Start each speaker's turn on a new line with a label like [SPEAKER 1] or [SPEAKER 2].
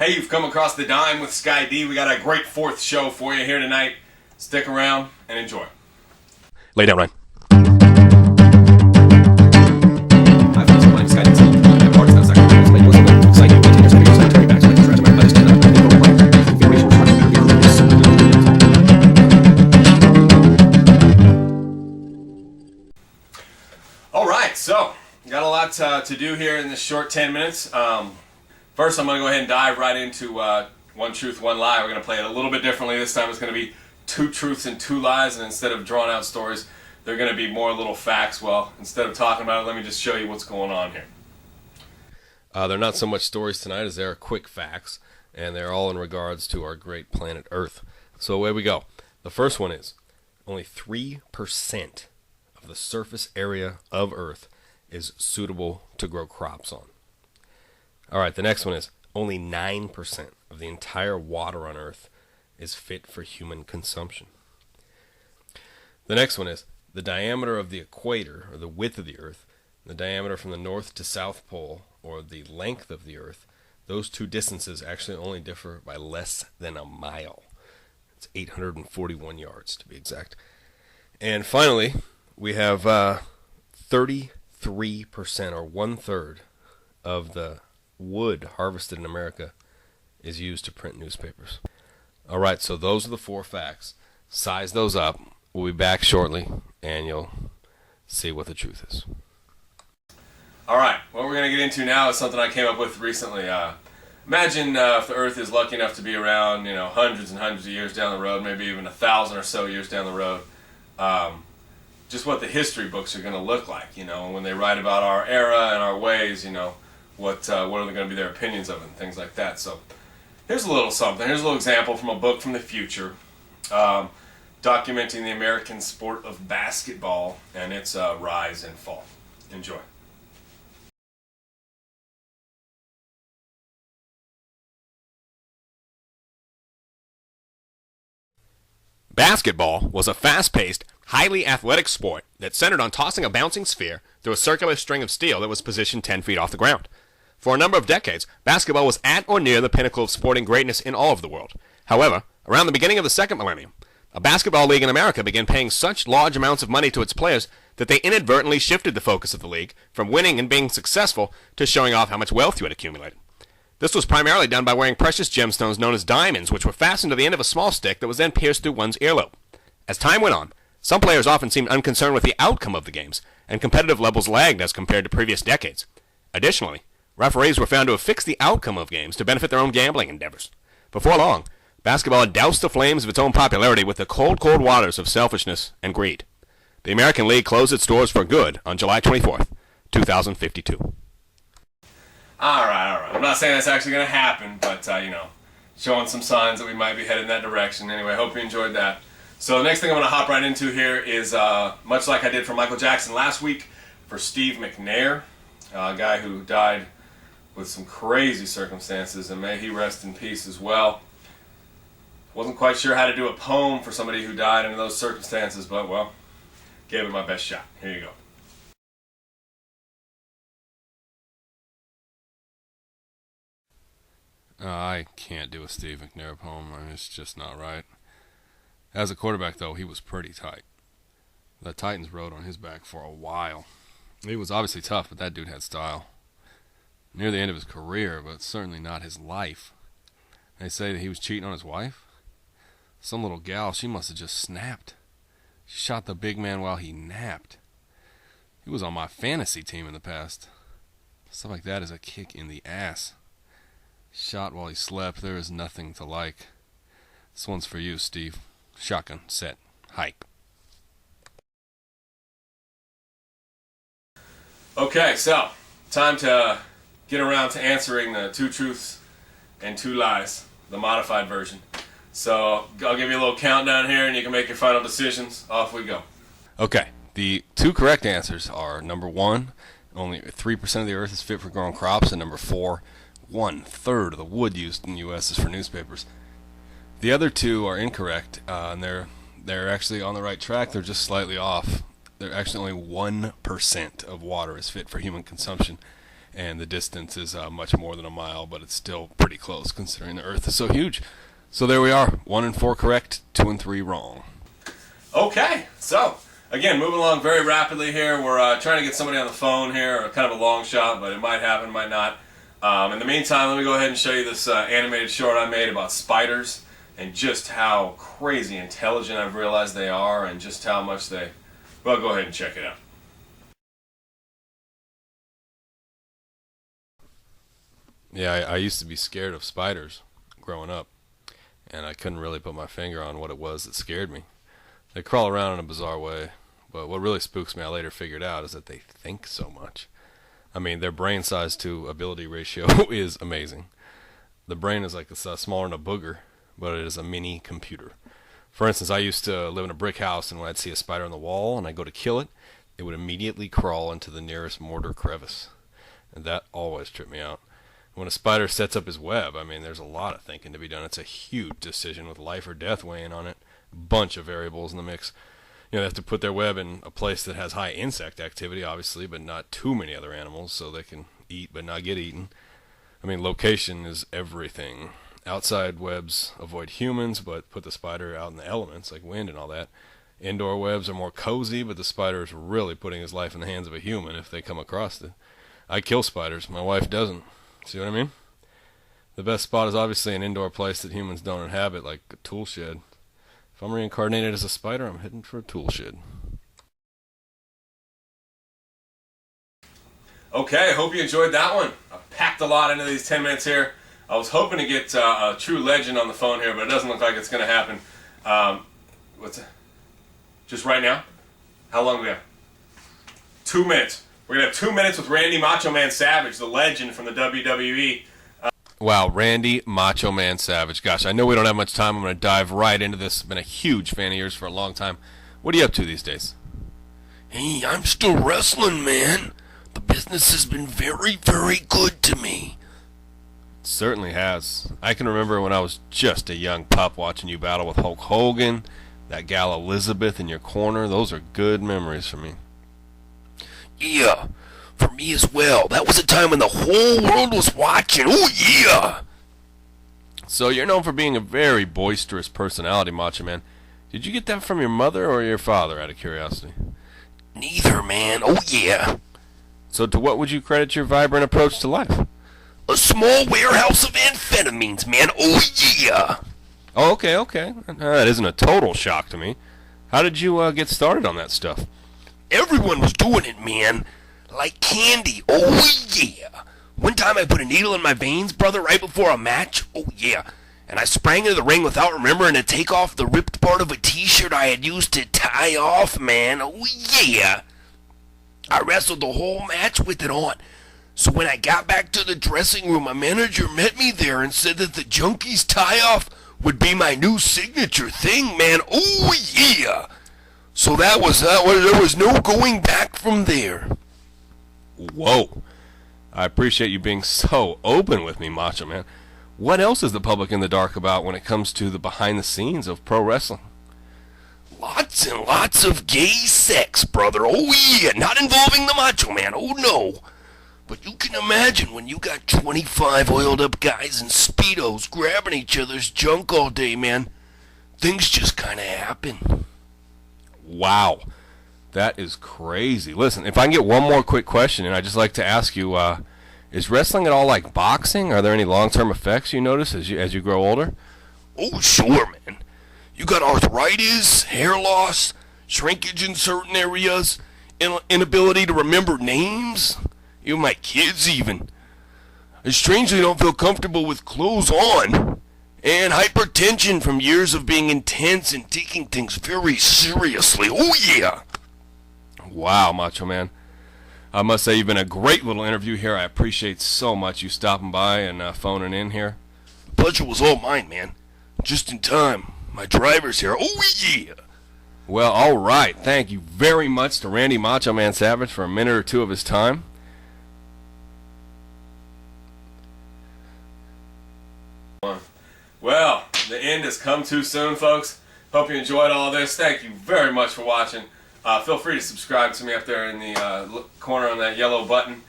[SPEAKER 1] Hey, you've come across The Dime with Skye D. We got a great fourth show for you here tonight. Stick around and enjoy.
[SPEAKER 2] Lay down, Ryan.
[SPEAKER 3] I've got some Skye D. I'm part of that second. It's like what's the exciting containers for your sanitary bags like trash my lettuce and configuration for better be
[SPEAKER 1] All right, so got a lot to do here in this short 10 minutes. First, I'm going to go ahead and dive right into One Truth, One Lie. We're going to play it a little bit differently. This time it's going to be two truths and two lies, and instead of drawn out stories, they're going to be more little facts. Well, instead of talking about it, let me just show you what's going on here.
[SPEAKER 2] They're not so much stories tonight as they're quick facts, and they're all in regards to our great planet Earth. So away we go. The first one is, only 3% of the surface area of Earth is suitable to grow crops on. All right, the next one is, only 9% of the entire water on Earth is fit for human consumption. The next one is, the diameter of the equator, or the width of the Earth, the diameter from the North to South Pole, or the length of the Earth, those two distances actually only differ by less than a mile. It's 841 yards to be exact. And finally, we have 33%, or one-third, of the wood harvested in America is used to print newspapers. All right, so those are the four facts. Size those up. We'll be back shortly, and you'll see what the truth is.
[SPEAKER 1] All right, what we're going to get into now is something I came up with recently. Imagine if the Earth is lucky enough to be around, hundreds and hundreds of years down the road, maybe even 1,000 or so years down the road. Just what the history books are going to look like, when they write about our era and our ways, what are going to be their opinions of it and things like that. So here's a little something. Here's a little example from a book from the future documenting the American sport of basketball and its rise and fall. Enjoy.
[SPEAKER 4] Basketball was a fast-paced, highly athletic sport that centered on tossing a bouncing sphere through a circular string of steel that was positioned 10 feet off the ground. For a number of decades, basketball was at or near the pinnacle of sporting greatness in all of the world. However, around the beginning of the second millennium, a basketball league in America began paying such large amounts of money to its players that they inadvertently shifted the focus of the league from winning and being successful to showing off how much wealth you had accumulated. This was primarily done by wearing precious gemstones known as diamonds, which were fastened to the end of a small stick that was then pierced through one's earlobe. As time went on, some players often seemed unconcerned with the outcome of the games, and competitive levels lagged as compared to previous decades. Additionally, referees were found to have fixed the outcome of games to benefit their own gambling endeavors. Before long, basketball had doused the flames of its own popularity with the cold, cold waters of selfishness and greed. The American League closed its doors for good on July 24th, 2052.
[SPEAKER 1] All right. I'm not saying that's actually going to happen, but, showing some signs that we might be headed in that direction. Anyway, hope you enjoyed that. So the next thing I'm going to hop right into here is, much like I did for Michael Jackson last week, for Steve McNair, a guy who died with some crazy circumstances, and may he rest in peace as well. Wasn't quite sure how to do a poem for somebody who died under those circumstances, but, well, gave it my best shot. Here you go.
[SPEAKER 2] I can't do a Steve McNair poem. It's just not right. As a quarterback, though, he was pretty tight. The Titans rode on his back for a while. He was obviously tough, but that dude had style. Near the end of his career, but certainly not his life. They say that he was cheating on his wife. Some little gal, she must have just snapped. She shot the big man while he napped. He was on my fantasy team in the past. Stuff like that is a kick in the ass. Shot while he slept, there is nothing to like. This one's for you, Steve. Shotgun, set, hike.
[SPEAKER 1] Okay, so time to get around to answering the two truths and two lies, the modified version. So I'll give you a little countdown here, and you can make your final decisions. Off we go.
[SPEAKER 2] Okay, the two correct answers are number 1, only 3% of the earth is fit for growing crops, and number 4, 1/3 of the wood used in the U.S. is for newspapers. The other two are incorrect, and they're actually on the right track. They're just slightly off. They're actually only 1% of water is fit for human consumption. and the distance is much more than a mile, but it's still pretty close considering the Earth is so huge. So there we are, 1 and 4 correct, 2 and 3 wrong.
[SPEAKER 1] Okay, so again, moving along very rapidly here. We're trying to get somebody on the phone here, kind of a long shot, but it might happen, might not. In the meantime, let me go ahead and show you this animated short I made about spiders and just how crazy intelligent I've realized they are and just how much they... Well, go ahead and check it out.
[SPEAKER 2] Yeah, I used to be scared of spiders growing up, and I couldn't really put my finger on what it was that scared me. They crawl around in a bizarre way, but what really spooks me, I later figured out, is that they think so much. I mean, their brain size to ability ratio is amazing. The brain is like smaller than a booger, but it is a mini computer. For instance, I used to live in a brick house, and when I'd see a spider on the wall and I'd go to kill it, it would immediately crawl into the nearest mortar crevice. And that always tripped me out. When a spider sets up his web, I mean, there's a lot of thinking to be done. It's a huge decision with life or death weighing on it. Bunch of variables in the mix. You know, they have to put their web in a place that has high insect activity, obviously, but not too many other animals, so they can eat but not get eaten. I mean, location is everything. Outside webs avoid humans, but put the spider out in the elements, like wind and all that. Indoor webs are more cozy, but the spider is really putting his life in the hands of a human if they come across it. I kill spiders. My wife doesn't. See what I mean? The best spot is obviously an indoor place that humans don't inhabit, like a tool shed. If I'm reincarnated as a spider, I'm heading for a tool shed.
[SPEAKER 1] Okay, hope you enjoyed that one. I packed a lot into these 10 minutes here. I was hoping to get a true legend on the phone here, but it doesn't look like it's going to happen. What's that? Just right now? How long do we have? 2 minutes. We're going to have 2 minutes with Randy Macho Man Savage, the legend from the WWE.
[SPEAKER 2] Wow, Randy Macho Man Savage. Gosh, I know we don't have much time. I'm going to dive right into this. Been a huge fan of yours for a long time. What are you up to these days?
[SPEAKER 5] Hey, I'm still wrestling, man. The business has been very, very good to me.
[SPEAKER 2] It certainly has. I can remember when I was just a young pup watching you battle with Hulk Hogan, that gal Elizabeth in your corner. Those are good memories for me.
[SPEAKER 5] Yeah, for me as well. That was a time when the whole world was watching. Oh, yeah.
[SPEAKER 2] So you're known for being a very boisterous personality, Macho Man. Did you get that from your mother or your father, out of curiosity?
[SPEAKER 5] Neither, man. Oh, yeah.
[SPEAKER 2] So to what would you credit your vibrant approach to life?
[SPEAKER 5] A small warehouse of amphetamines, man. Oh, yeah.
[SPEAKER 2] Oh, okay. That isn't a total shock to me. How did you get started on that stuff?
[SPEAKER 5] Everyone was doing it, man. Like candy. Oh, yeah. One time I put a needle in my veins, brother, right before a match. Oh, yeah. And I sprang into the ring without remembering to take off the ripped part of a t-shirt I had used to tie off, man. Oh, yeah. I wrestled the whole match with it on. So when I got back to the dressing room, my manager met me there and said that the Junkies tie-off would be my new signature thing, man. Oh, yeah. So there was no going back from there.
[SPEAKER 2] Whoa. I appreciate you being so open with me, Macho Man. What else is the public in the dark about when it comes to the behind the scenes of pro wrestling?
[SPEAKER 5] Lots and lots of gay sex, brother. Oh, yeah. Not involving the Macho Man. Oh, no. But you can imagine when you got 25 oiled-up guys in Speedos grabbing each other's junk all day, man. Things just kind of happen.
[SPEAKER 2] Wow. That is crazy. Listen, if I can get one more quick question, and I'd just like to ask you, is wrestling at all like boxing? Are there any long-term effects you notice as you grow older?
[SPEAKER 5] Oh, sure, man. You got arthritis, hair loss, shrinkage in certain areas, inability to remember names. Even my kids, even. I strangely don't feel comfortable with clothes on. And hypertension from years of being intense and taking things very seriously. Oh, yeah.
[SPEAKER 2] Wow, Macho Man. I must say you've been a great little interview here. I appreciate so much you stopping by and phoning in here.
[SPEAKER 5] The pleasure was all mine, man. Just in time. My driver's here. Oh, yeah.
[SPEAKER 2] Well, all right. Thank you very much to Randy Macho Man Savage for a minute or two of his time.
[SPEAKER 1] Well, the end has come too soon, folks. Hope you enjoyed all of this. Thank you very much for watching. Feel free to subscribe to me up there in the corner on that yellow button.